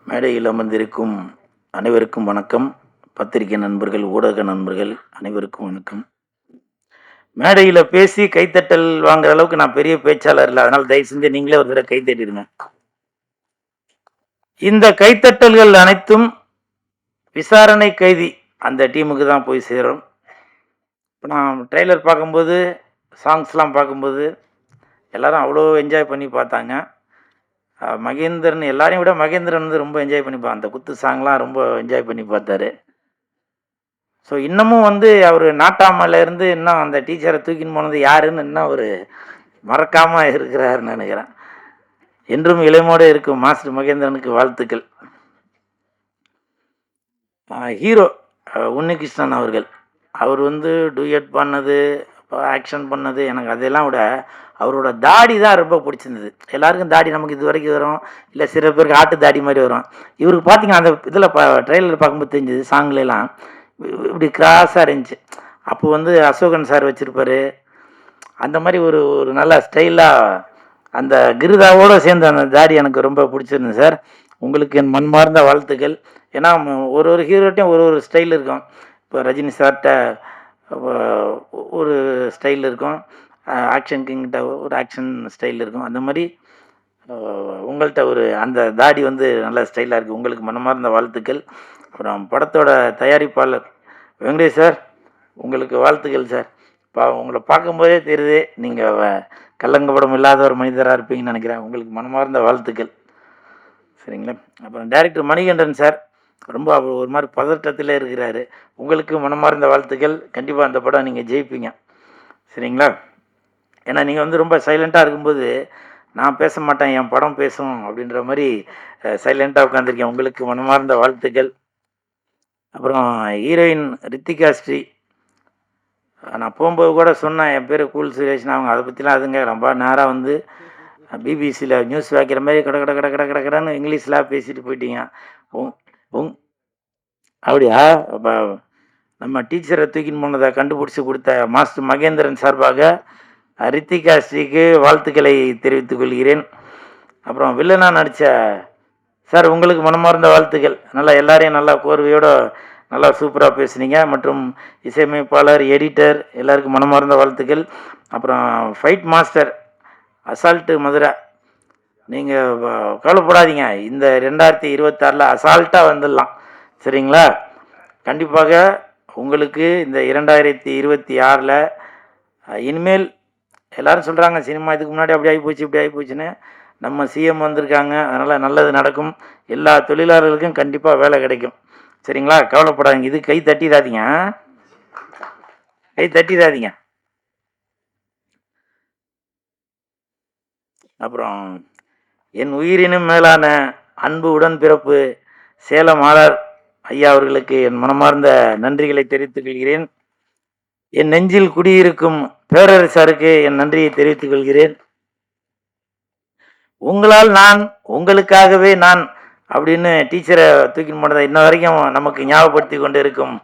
மேடையில் அமர்ந்திருக்கும் அனைவருக்கும் வணக்கம். பத்திரிகை நண்பர்கள், ஊடக நண்பர்கள் அனைவருக்கும் வணக்கம். மேடையில் பேசி கைத்தட்டல் வாங்குற அளவுக்கு நான் பெரிய பேச்சாளர் இல்லை, அதனால தயவு செஞ்சு நீங்களே ஒரு தடவை கைத்தட்டிடுங்க. இந்த கைத்தட்டல்கள் அனைத்தும் விசாரணை கைதி அந்த டீமுக்கு தான் போய் சேரும். இப்போ நான் ட்ரெய்லர் பார்க்கும்போது, சாங்ஸ்லாம் பார்க்கும்போது எல்லாரும் அவ்வளோ என்ஜாய் பண்ணி பார்த்தாங்க. மகேந்திரன் எல்லாரையும் விட மகேந்திரன் வந்து ரொம்ப என்ஜாய் பண்ணிப்பான். அந்த குத்து சாங்லாம் ரொம்ப என்ஜாய் பண்ணி பார்த்தாரு. ஸோ இன்னமும் வந்து அவர் நாட்டாமலேருந்து இன்னும் அந்த டீச்சரை தூக்கின்னு போனது யாருன்னு இன்னும் அவர் மறக்காமல் இருக்கிறாருன்னு நினைக்கிறேன். என்றும் இளமோடு இருக்கும் மாஸ்டர் மகேந்திரனுக்கு வாழ்த்துக்கள். ஹீரோ உன்னிகிருஷ்ணன் அவர்கள், அவர் வந்து டூயட் பண்ணது, ஆக்ஷன் பண்ணது, எனக்கு அதெல்லாம் விட அவரோட தாடி தான் ரொம்ப பிடிச்சிருந்தது. எல்லாருக்கும் தாடி நமக்கு இது வரைக்கும் வரும், இல்லை சில பேருக்கு ஆட்டு தாடி மாதிரி வரும். இவருக்கு பார்த்தீங்கன்னா அந்த இதில் ட்ரெய்லர் பார்க்கும்போது தெரிஞ்சது, சாங்லாம் இப்படி கிராஸாக இருந்துச்சு. அப்போ வந்து அசோகன் சார் வச்சுருப்பார். அந்த மாதிரி ஒரு ஒரு நல்ல ஸ்டைலாக அந்த கிருதாவோடு சேர்ந்த அந்த தாடி எனக்கு ரொம்ப பிடிச்சிருந்தது சார். உங்களுக்கு என் மண்மார்ந்த வாழ்த்துக்கள். ஏன்னா ஒரு ஒரு ஹீரோட்டையும் ஒரு ஒரு ஸ்டைல் இருக்கும். இப்போ ரஜினி சார்கிட்ட ஒரு ஸ்டைல் இருக்கும், ஆக்ஷன் கிங்கிட்ட ஒரு ஆக்ஷன் ஸ்டைல் இருக்கும். அந்த மாதிரி உங்கள்கிட்ட ஒரு அந்த தாடி வந்து நல்ல ஸ்டைலாக இருக்குது. உங்களுக்கு மனமார்ந்த வாழ்த்துக்கள். அப்புறம் படத்தோட தயாரிப்பாளர் வெங்கடேஷ் சார், உங்களுக்கு வாழ்த்துக்கள் சார். உங்களை பார்க்கும்போதே தெரியுது நீங்கள் கள்ளங்கப்படம் இல்லாத ஒரு மனிதராக இருப்பீங்கன்னு நினைக்கிறேன். உங்களுக்கு மனமார்ந்த வாழ்த்துக்கள். சரிங்களா? அப்புறம் டைரக்டர் மணிகண்டன் சார் ரொம்ப ஒரு மாதிரி பதட்டத்தில் இருக்கிறாரு. உங்களுக்கு மனமார்ந்த வாழ்த்துக்கள். கண்டிப்பாக அந்த படம் நீங்கள் ஜெயிப்பீங்க. சரிங்களா? ஏன்னா நீங்கள் வந்து ரொம்ப சைலண்ட்டாக இருக்கும்போது நான் பேச மாட்டேன், என் படம் பேசும் அப்படின்ற மாதிரி சைலண்ட்டாக உட்காந்துருக்கேன். உங்களுக்கு மனமார்ந்த வாழ்த்துக்கள். அப்புறம் ஹீரோயின் ரித்திகா ஸ்ரீ, நான் போகும்போது கூட சொன்னேன் என் பேர் கூல் சுரேஷ்னு. அவங்க அதை பற்றிலாம் அதுங்க ரொம்ப நேராக வந்து பிபிசியில் நியூஸ் வைக்கிற மாதிரி கட கட கட கட கட கடன்னு இங்கிலீஷில் பேசிட்டு போயிட்டீங்க. அப்படியா? அப்போ நம்ம டீச்சரை தூக்கின்னு போனதை கண்டுபிடிச்சி கொடுத்த மாஸ்டர் மகேந்திரன் சார்பாக ரித்திகா ஸ்ரீக்கு வாழ்த்துக்களை தெரிவித்துக் கொள்கிறேன். அப்புறம் வில்லனாக நடித்த சார், உங்களுக்கு மனமார்ந்த வாழ்த்துக்கள். நல்லா எல்லாரையும் நல்லா கோர்வையோடு நல்லா சூப்பராக பேசுனீங்க. மற்றும் இசையமைப்பாளர், எடிட்டர் எல்லாருக்கும் மனமார்ந்த வாழ்த்துக்கள். அப்புறம் ஃபைட் மாஸ்டர் அசால்ட்டு மதுரை, நீங்கள் கவலைப்படாதீங்க, இந்த 2026 அசால்ட்டாக வந்துடலாம். சரிங்களா? கண்டிப்பாக உங்களுக்கு இந்த 2026 இனிமேல் எல்லோரும் சொல்கிறாங்க சினிமா இதுக்கு முன்னாடி அப்படி ஆகி போச்சு இப்படி ஆகி போச்சுன்னு. நம்ம சிஎம் வந்திருக்காங்க, அதனால் நல்லது நடக்கும். எல்லா தொழிலாளர்களுக்கும் கண்டிப்பாக வேலை கிடைக்கும். சரிங்களா? கவலைப்படாதீங்க. இது கை தட்டிடாதீங்க, கை தட்டிடாதீங்க. அப்புறம் என் உயிரினும் மேலான அன்பு உடன்பிறப்பு சேலம் ஆளார் ஐயா அவர்களுக்கு என் மனமார்ந்த நன்றிகளை தெரிவித்துக் கொள்கிறேன். என் நெஞ்சில் குடியிருக்கும் பேரரசருக்கு என் நன்றியை தெரிவித்துக் கொள்கிறேன். உங்களால் நான், உங்களுக்காகவே நான் அப்படின்னு டீச்சரை தூக்கின்னு போனதை இன்ன வரைக்கும் நமக்கு ஞாபகப்படுத்தி கொண்டு இருக்கும்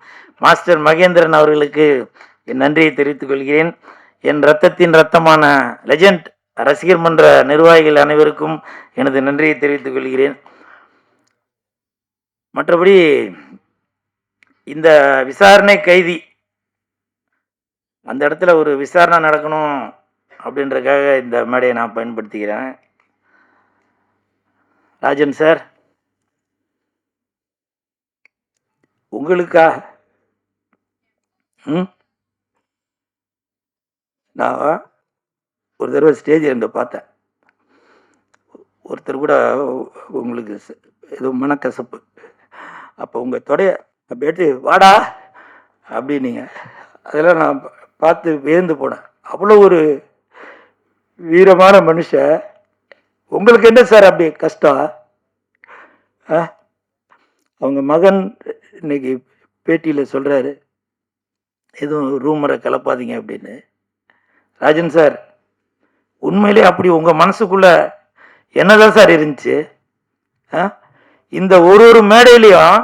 மாஸ்டர் மகேந்திரன் அவர்களுக்கு என் நன்றியை தெரிவித்துக் கொள்கிறேன். என் இரத்தத்தின் இரத்தமான லெஜண்ட் ரசிகர் மன்ற நிர்வாகிகள் அனைவருக்கும் எனது நன்றியை தெரிவித்துக் கொள்கிறேன். மற்றபடி இந்த விசாரணை கைதி அந்த இடத்துல ஒரு விசாரணை நடக்கணும் அப்படின்றதுக்காக இந்த மேடையை நான் பயன்படுத்திக்கிறேன். ராஜன் சார், உங்களுக்கா நான் ஒரு தடவை ஸ்டேஜ் எங்க பார்த்தேன். ஒருத்தர் கூட உங்களுக்கு ஏதோ மனக்கசப்பு, அப்போ உங்கள் தொடைய அப்படி எடுத்து வாடா அப்படின்னீங்க. அதெல்லாம் நான் பார்த்து வியந்து போனேன். அவ்வளோ ஒரு வீரமான மனுஷன். உங்களுக்கு என்ன சார் அப்படி கஷ்டம்? அவங்க மகன் இன்னைக்கு பேட்டியில் சொல்கிறாரு, எதுவும் ரூமரை கலப்பாதீங்க அப்படின்னு. ராஜன் சார், உண்மையிலே அப்படி உங்கள் மனசுக்குள்ள என்னதான் சார் இருந்துச்சு? இந்த ஒரு ஒரு மேடையிலையும்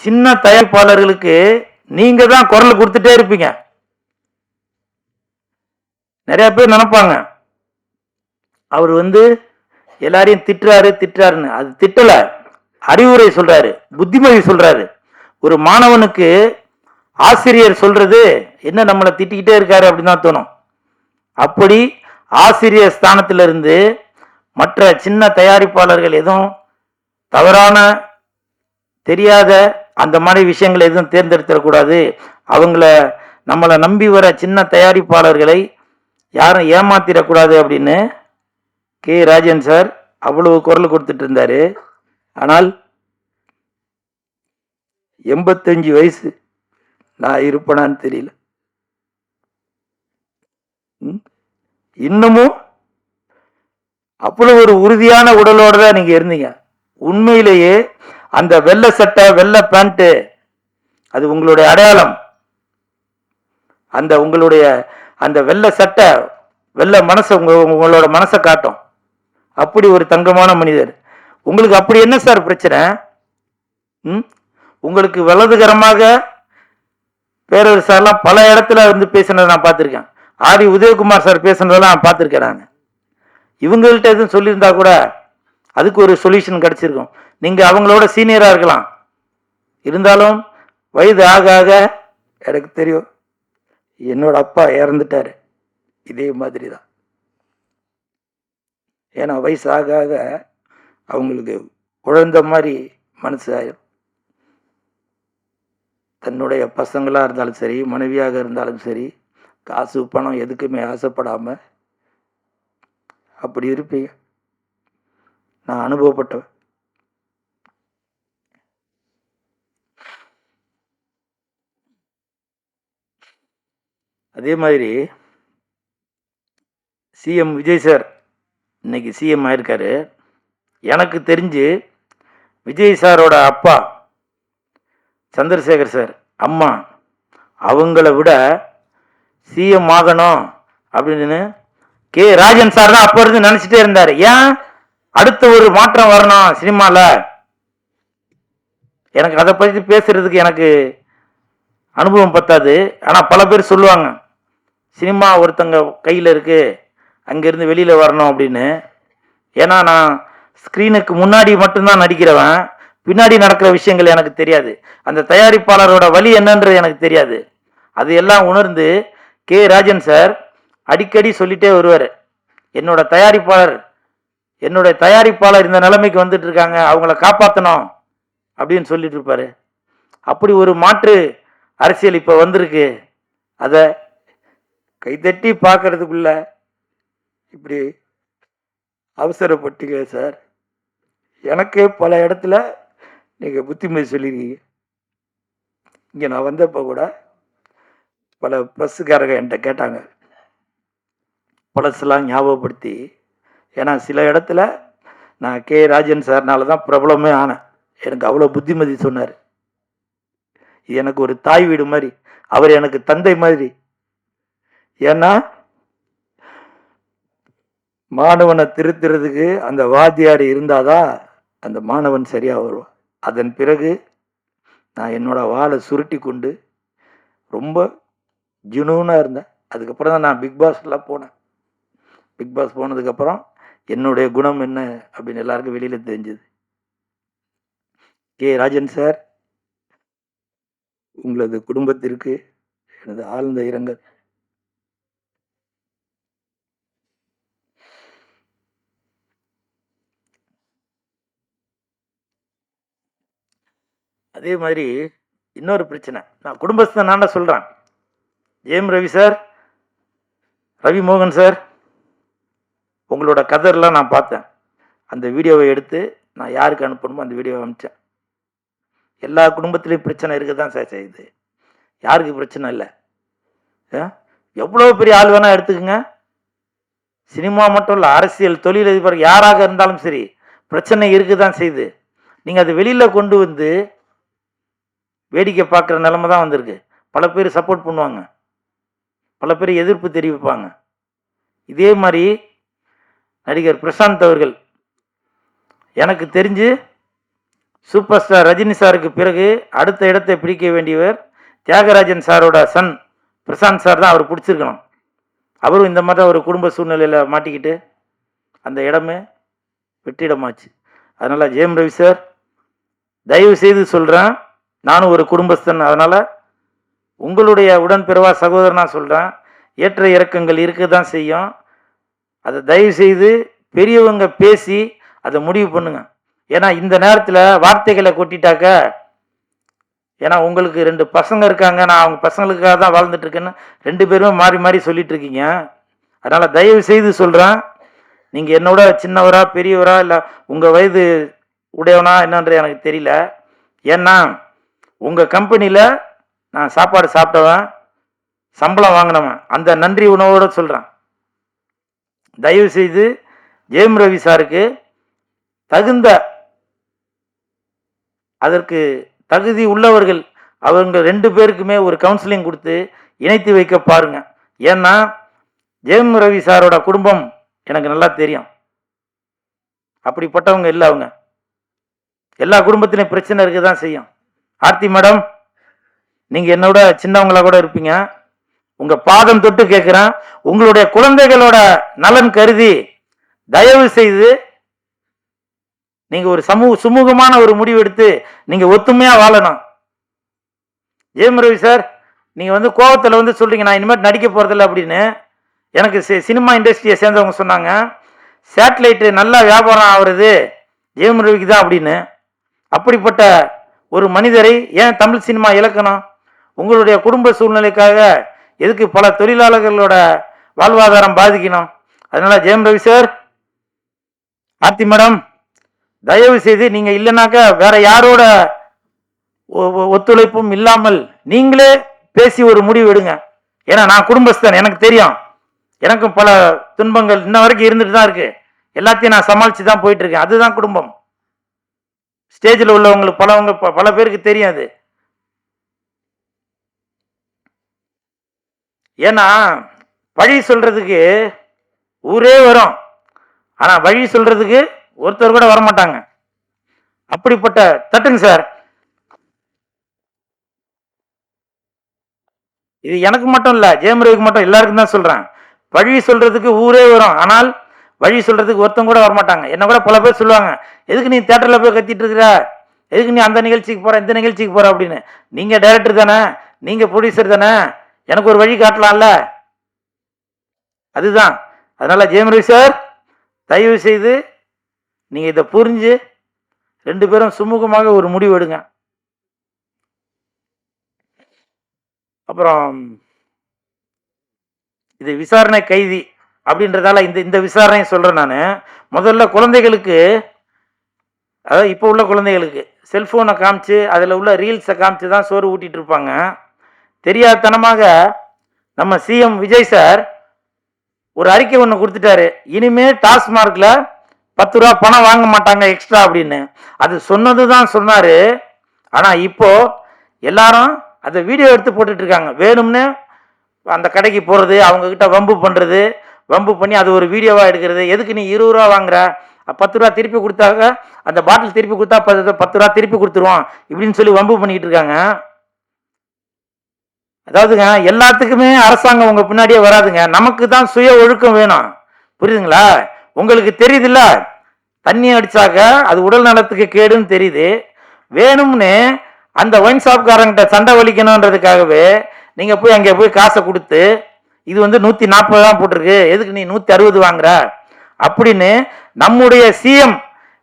சின்ன தயாரிப்பாளர்களுக்கு நீங்க தான் குரல் கொடுத்துட்டே இருப்பீங்க. நிறைய பேர் நினைப்பாங்க அவர் வந்து எல்லாரையும் திட்டுறாருன்னு. அது திட்டல, அறிவுரை சொல்றாரு, புத்திமதி சொல்றாரு. ஒரு மாணவனுக்கு ஆசிரியர் சொல்றது என்ன நம்மளை திட்டிக்கிட்டே இருக்காரு அப்படின்னு தான் தோணும். அப்படி ஆசிரியர் ஸ்தானத்திலிருந்து மற்ற சின்ன தயாரிப்பாளர்கள் எதுவும் தவறான தெரியாத அந்த மாதிரி விஷயங்களை எதுவும் தேர்ந்தெடுத்துடக்கூடாது. அவங்கள நம்மளை நம்பி வர சின்ன தயாரிப்பாளர்களை யாரும் ஏமாத்திடக்கூடாது அப்படின்னு கே ராஜன் சார் அவ்வளவு குரல் கொடுத்துட்டு இருந்தாரு. ஆனால் 85 வயசு நான் இருப்பேனான்னு தெரியல. இன்னமும் அவ்வளவு ஒரு உறுதியான உடலோட தான் நீங்க இருந்தீங்க. உண்மையிலேயே அந்த வெள்ளை சட்டை வெள்ளை பேண்ட் அது உங்களுடைய அடையாளம். அந்த உங்களுடைய அந்த வெள்ளை சட்டை வெள்ளை மனசை உங்களோட மனசை காட்டும். அப்படி ஒரு தங்கமான மனிதர். உங்களுக்கு அப்படி என்ன சார் பிரச்சனை? உங்களுக்கு வலதுகரமாக பேரரசு சார்லாம் பல இடத்துல வந்து பேசினதை நான் பார்த்துருக்கேன். ஆதி உதயகுமார் சார் பேசுனதெல்லாம் நான் பார்த்துருக்கேன். நான் இவங்கள்ட்ட எதுவும் சொல்லியிருந்தா கூட அதுக்கு ஒரு சொல்யூஷன் கிடைச்சிருக்கும். நீங்க அவங்களோட சீனியரா இருக்கலாம். இருந்தாலும் வயது ஆக ஆக எனக்கு தெரியும், என்னோட அப்பா இறந்துட்டாரு இதே மாதிரி தான். ஏன்னா வயசு ஆக ஆக அவங்களுக்கு குழந்தை மாதிரி மனசு ஆயிரும். தன்னுடைய பசங்களாக இருந்தாலும் சரி, மனைவியாக இருந்தாலும் சரி, காசு பணம் எதுக்குமே ஆசைப்படாமல் அப்படி இருப்பீங்க. நான் அனுபவப்பட்டவன். அதே மாதிரி சிஎம் விஜய் சார் இன்னைக்கு சிஎம் ஆயிருக்காரு. எனக்கு தெரிஞ்சு விஜய் சாரோட அப்பா சந்திரசேகர் சார் அம்மா அவங்கள விட சிஎம் ஆகணும் அப்படின்னு கே ராஜன் சார் தான் அப்போ இருந்து நினைச்சிட்டே இருந்தாரு. ஏன் அடுத்த ஒரு மாற்றம் வரணும் சினிமால. எனக்கு அதை பற்றி பேசுறதுக்கு எனக்கு அனுபவம் பத்தாது. ஆனா பல பேர் சொல்லுவாங்க சினிமா ஒருத்தங்க கையில் இருக்கு, அங்கிருந்து வெளியில வரணும் அப்படின்னு. ஏன்னா நான் ஸ்கிரீனுக்கு முன்னாடி மட்டும்தான் நடிக்கிறவன். பின்னாடி நடக்கிற விஷயங்கள் எனக்கு தெரியாது. அந்த தயாரிப்பாளரோட வழி என்னன்றது எனக்கு தெரியாது. அது எல்லாம் உணர்ந்து கே ராஜன் சார் அடிக்கடி சொல்லிட்டே வருவார், என்னோட தயாரிப்பாளர் இந்த நிலைமைக்கு வந்துட்டு இருக்காங்க, அவங்கள காப்பாற்றணும் அப்படின்னு சொல்லிட்டு இருப்பாரு. அப்படி ஒரு மாற்று அரசியல் இப்போ வந்திருக்கு. அதை கைதட்டி பார்க்கறதுக்குள்ள இப்படி அவசரப்பட்டீங்க சார். எனக்கு பல இடத்துல நீங்கள் புத்திமதி சொல்லியிருக்கீங்க. இங்கே நான் வந்தப்போ கூட பல ப்ரெஸ்ஸுக்காரங்க என்கிட்ட கேட்டாங்க பழசெல்லாம் ஞாபகப்படுத்தி. ஏன்னா சில இடத்துல நான் கே ராஜன் சார்னால தான் பிரபலமே ஆனேன். எனக்கு அவ்வளோ புத்திமதி சொன்னார். இது எனக்கு ஒரு தாய் வீடு மாதிரி, அவர் எனக்கு தந்தை மாதிரி. ஏன்னா மாணவனை திருத்துறதுக்கு அந்த வாத்தியார் இருந்தாதான் அந்த மாணவன் சரியாக வருவான். அதன் பிறகு நான் என்னோட வாளை சுருட்டி கொண்டு ரொம்ப ஜுனூனாக இருந்தேன். அதுக்கப்புறம் தான் நான் பிக் பாஸ்லாம் போனேன். பிக் பாஸ் போனதுக்கப்புறம் என்னுடைய குணம் என்ன அப்படின்னு எல்லாருக்கும் வெளியில் தெரிஞ்சது. கே ராஜன் சார், உங்களது குடும்பத்திற்கு எனது ஆழ்ந்த இரங்கல். அதே மாதிரி இன்னொரு பிரச்சனை, நான் குடும்பஸ்தான் நான் சொல்கிறேன். ஜெயம் ரவி சார், ரவி மோகன் சார், உங்களோட கதர்லாம் நான் பார்த்தேன். அந்த வீடியோவை எடுத்து நான் யாருக்கு அனுப்பணுமோ அந்த வீடியோவை அனுப்பிச்சேன். எல்லா குடும்பத்திலையும் பிரச்சனை இருக்க தான் சார் செய்யுது. யாருக்கு பிரச்சனை இல்லை? எவ்வளோ பெரிய ஆள் வேணால் எடுத்துக்கோங்க. சினிமா மட்டும் இல்லை, அரசியல் தொழிலதிபர் யாராக இருந்தாலும் சரி பிரச்சனை இருக்க தான் செய்யுது. நீங்கள் அதை வெளியில் கொண்டு வந்து வேடிக்கை பார்க்குற நிலைமை தான் வந்திருக்கு. பல பேர் சப்போர்ட் பண்ணுவாங்க, பல பேர் எதிர்ப்பு தெரிவிப்பாங்க. இதே மாதிரி நடிகர் பிரசாந்த் அவர்கள், எனக்கு தெரிஞ்சு சூப்பர் ஸ்டார் ரஜினி சாருக்கு பிறகு அடுத்த இடத்தை பிடிக்க வேண்டியவர் தியாகராஜன் சாரோட சன் பிரசாந்த் சார் தான். அவர் பிடிச்சிருக்கணும். அவரும் இந்த மாதிரி ஒரு குடும்ப சூழ்நிலையில் மாட்டிக்கிட்டு அந்த இடமே வெற்றிடமாச்சு. அதனால் ஜெயம் ரவி சார், தயவு செய்து சொல்கிறேன், நானும் ஒரு குடும்பஸ்தன். அதனால் உங்களுடைய உடன்பிறவா சகோதரனா சொல்கிறேன், ஏற்ற இறக்கங்கள் இருக்க தான் செய்யும். அதை தயவு செய்து பெரியவங்க பேசி அதை முடிவு பண்ணுங்க. ஏன்னா இந்த நேரத்தில் வார்த்தைகளை கொட்டிட்டாக்க, ஏன்னா உங்களுக்கு 2 பசங்க இருக்காங்க, நான் அவங்க பசங்களுக்காக தான் வாழ்ந்துட்டு இருக்கேன்னு 2 பேருமே மாறி மாறி சொல்லிட்டு இருக்கீங்க. அதனால் தயவு செய்து சொல்கிறேன், நீங்கள் என்னோட சின்னவரா பெரியவரா இல்லை உங்கள் வயது உடையவனா என்னன்ற எனக்கு தெரியல. ஏன்னா உங்கள் கம்பெனியில் நான் சாப்பாடு சாப்பிட்டவன், சம்பளம் வாங்கினவன், அந்த நன்றி உணவோடு சொல்கிறேன். தயவு செய்து ஜெயம் ரவி சாருக்கு தகுந்த, அதற்கு தகுதி உள்ளவர்கள் அவங்க 2 பேருக்குமே ஒரு கவுன்சிலிங் கொடுத்து இணைத்து வைக்க பாருங்க. ஏன்னா ஜெயம் ரவி சாரோட குடும்பம் எனக்கு நல்லா தெரியும். அப்படிப்பட்டவங்க இல்லை அவங்க. எல்லா குடும்பத்திலையும் பிரச்சனை இருக்க தான் செய்யும். ஆர்த்தி மேடம், நீங்கள் என்னோட சின்னவங்களா கூட இருப்பீங்க. உங்கள் பாதம் தொட்டு கேட்குறேன், உங்களுடைய குழந்தைகளோட நலன் கருதி தயவு செய்து நீங்கள் ஒரு சுமூகமான ஒரு முடிவு எடுத்து நீங்கள் ஒத்துமையாக வாழணும். ஜெயம் ரவி சார், நீங்கள் வந்து கோவத்தில் வந்து சொல்கிறீங்க நான் இனிமேல் நடிக்க போகிறதில்ல அப்படின்னு. எனக்கு சினிமா இண்டஸ்ட்ரியை சேர்ந்தவங்க சொன்னாங்க, சேட்டலைட்டு நல்லா வியாபாரம் ஆகுறது ஜெயம் ரவிக்கு தான் அப்படின்னு. அப்படிப்பட்ட ஒரு மனிதரை ஏன் தமிழ் சினிமா இழக்கணும்? உங்களுடைய குடும்ப சூழ்நிலைக்காக எதுக்கு பல தொழிலாளர்களோட வாழ்வாதாரம் பாதிக்கணும்? அதனால ஜெயம் ரவி சார், ஆர்த்தி மேடம், தயவு செய்து நீங்க இல்லைனாக்கா வேற யாரோட ஒத்துழைப்பும் இல்லாமல் நீங்களே பேசி ஒரு முடிவு எடுங்க. ஏன்னா நான் குடும்பஸ்தன், எனக்கு தெரியும். எனக்கும் பல துன்பங்கள் இன்ன வரைக்கும் இருந்துட்டு தான் இருக்கு. எல்லாத்தையும் நான் சமாளிச்சு தான் போயிட்டு இருக்கேன். அதுதான் குடும்பம். ஸ்டேஜில் உள்ளவங்களுக்கு பல பேருக்கு தெரியும் அது. ஏன்னா வழி சொல்றதுக்கு ஊரே வரும், ஆனா வழி சொல்றதுக்கு ஒருத்தர் கூட வரமாட்டாங்க. அப்படிப்பட்ட தட்டுங்க சார். இது எனக்கு மட்டும் இல்ல, ஜெயம் ரவிக்கு மட்டும், எல்லாருக்கும் தான் சொல்றேன். வழி சொல்றதுக்கு ஊரே வரும், ஆனால் வழி சொல்றதுக்கு ஒருத்தங்க கூட வரமாட்டாங்க. என்ன கூட பல பேர் சொல்லுவாங்க, எதுக்கு நீ தியேட்டர்ல போய் கத்திட்டு இருக்கிற, எதுக்கு நீ அந்த நிகழ்ச்சிக்கு போற இந்த நிகழ்ச்சிக்கு போற அப்படின்னு. நீங்க டைரக்டர் தானே, நீங்க ப்ரொடியூசர் தானே, எனக்கு ஒரு வழி காட்டலாம்ல. அதுதான். அதனால ஜெயம் ரவி சார், தயவு செய்து நீங்க இதை புரிஞ்சு 2 பேரும் சுமூகமாக ஒரு முடிவு எடுங்க. அப்புறம் இது விசாரணை கைதி அப்படின்றதால இந்த விசாரணையை சொல்றேன் நான். முதல்ல குழந்தைகளுக்கு, அதாவது இப்போ உள்ள குழந்தைகளுக்கு செல்போனை காமிச்சு அதில் உள்ள ரீல்ஸை காமிச்சு தான் சோறு ஊட்டிட்டு இருப்பாங்க. தெரியாதனமாக நம்ம சிஎம் விஜய் சார் ஒரு அறிக்கை ஒன்று கொடுத்துட்டாரு, இனிமே டாஸ்மார்க்ல 10 ரூபா பணம் வாங்க மாட்டாங்க எக்ஸ்ட்ரா அப்படின்னு. அது சொன்னது தான் சொன்னாரு. ஆனா இப்போ எல்லாரும் அதை வீடியோ எடுத்து போட்டுட்டு இருக்காங்க. வேணும்னு அந்த கடைக்கு போறது, அவங்க கிட்ட வம்பு பண்றது, வம்பு பண்ணி அது ஒரு வீடியோவா எடுக்கிறது. எதுக்கு நீ 20 ரூபா வாங்குற, 10 ரூபா திருப்பி கொடுத்தாங்க, அந்த பாட்டில் திருப்பி கொடுத்தா 10 ரூபா திருப்பி கொடுத்துருவோம் இப்படின்னு சொல்லி வம்பு பண்ணிக்கிட்டு இருக்காங்க. அதாவதுங்க, எல்லாத்துக்குமே அரசாங்கம் உங்க பின்னாடியே வராதுங்க. நமக்கு தான் சுய ஒழுக்கம் வேணும். புரியுதுங்களா? உங்களுக்கு தெரியுதுல்ல, தண்ணி அடிச்சாக்க அது உடல் நலத்துக்கு கேடுன்னு தெரியுது. வேணும்னு அந்த ஒயின் ஷாப்காரங்கிட்ட சண்டை வலிக்கணுன்றதுக்காகவே நீங்க போய் அங்கே போய் காசை கொடுத்து, இது வந்து 140 தான் போட்டிருக்கு, எதுக்கு நீ 160 வாங்குற அப்படின்னு நம்முடைய சிஎம்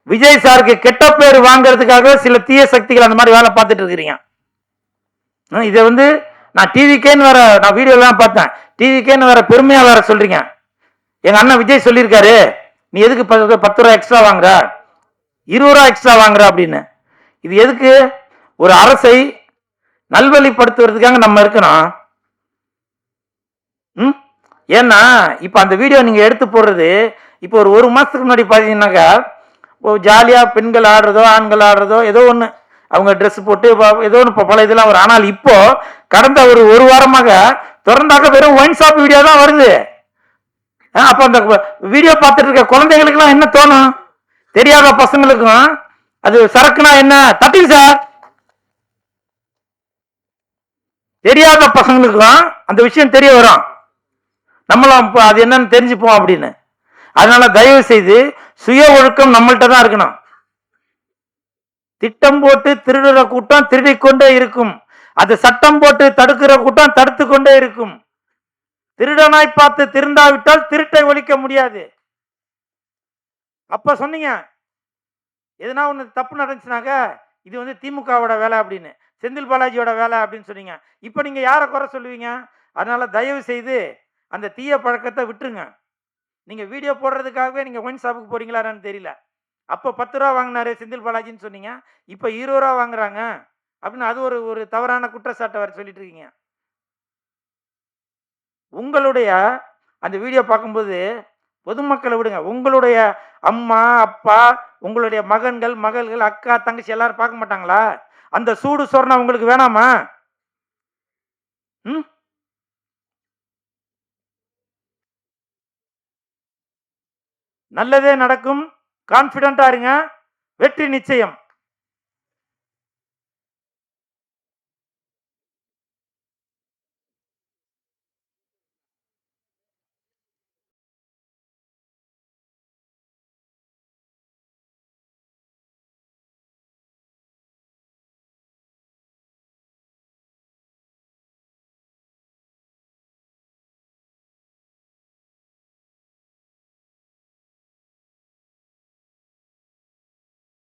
விஜய் சாருக்கு கெட்ட பேர் வாங்கறதுக்காக சில தீய சக்திகள் அந்த மாதிரி வேலை பார்த்துட்டு இருக்கிறீங்க. இதை வந்து நான் டிவிக்கேன்னு வேற, நான் வீடியோலாம் பார்த்தேன், டிவிக்கேன்னு வேற பெருமையா வேற சொல்றீங்க. எங்க அண்ணன் விஜய் சொல்லியிருக்காரு, நீ எதுக்கு 10 ரூபா எக்ஸ்ட்ரா வாங்குற, 20 ரூபா எக்ஸ்ட்ரா வாங்குற அப்படின்னு. இது எதுக்கு? ஒரு அரசை நல்வழிப்படுத்துவதற்காக நம்ம இருக்கணும். ஏன்னா இப்ப அந்த வீடியோ நீங்க எடுத்து போடுறது, இப்போ ஒரு மாசத்துக்கு முன்னாடி பாத்தீங்கன்னாக்கா ஜாலியா பெண்கள் ஆடுறதோ ஆண்கள் ஆடுறதோ ஏதோ ஒண்ணு, அவங்க ட்ரெஸ் போட்டு ஏதோ ஒன்று பல இதெல்லாம் வரும். ஆனால் இப்போ கடந்த ஒரு வாரமாக திறந்தாக்க வெறும் ஒயின் ஷாப் வீடியோ தான் வருது. அப்ப அந்த வீடியோ பார்த்துட்டு இருக்க குழந்தைகளுக்குலாம் என்ன தோணும்? தெரியாத பசங்களுக்கும் அது சரக்குனா என்ன தட்டி சார், தெரியாத பசங்களுக்கும் அந்த விஷயம் தெரிய வரும். நம்மளும் அது என்னன்னு தெரிஞ்சுப்போம் அப்படின்னு. அதனால தயவு செய்து சுய ஒழுக்கம் நம்மள்கிட்ட தான் இருக்கணும். திட்டம் போட்டு திருடுற கூட்டம் திருடிக்கொண்டே இருக்கும். அது சட்டம் போட்டு தடுக்கிற கூட்டம் தடுத்து கொண்டே இருக்கும். திருடனாய் பார்த்து திருந்தாவிட்டால் திருட்டை ஒழிக்க முடியாது. அப்ப சொன்னீங்க, எதனா ஒண்ணு தப்பு நடந்துச்சுனாக்க, இது வந்து திமுகவோட வேலை அப்படின்னு. செந்தில் பாலாஜியோட வேலை அப்படின்னு சொன்னீங்க. இப்ப நீங்க யார குறை சொல்லுவீங்க? அதனால தயவு செய்து அந்த தீய பழக்கத்த விட்டுருங்க. நீங்க வீடியோ போடுறதுக்காகவே நீங்க ஒயின் ஷாப்புக்கு போறீங்களா என்னன்னு தெரியல. அப்ப ரூ. 10 வாங்குனாரு செந்தில் பாலாஜின்னு சொன்னீங்க. இப்ப ரூ. 20 வாங்குறாங்க. அப்படின்னு அது ஒரு ஒரு தவறான குற்றச்சாட்ட வேற சொல்லிட்டு இருக்கீங்க. உங்களுடைய அந்த வீடியோ பார்க்கும்போது பொதுமக்களை விடுங்க. உங்களுடைய அம்மா, அப்பா, உங்களுடைய மகன்கள், மகள்கள், அக்கா, தங்கச்சி எல்லாரும் பார்க்க மாட்டாங்களா? அந்த சூடு சொரணை உங்களுக்கு வேணாமா? ம்? நல்லதே நடக்கும். கான்ஃபிடென்ட்டா இருங்க. வெற்றி நிச்சயம்.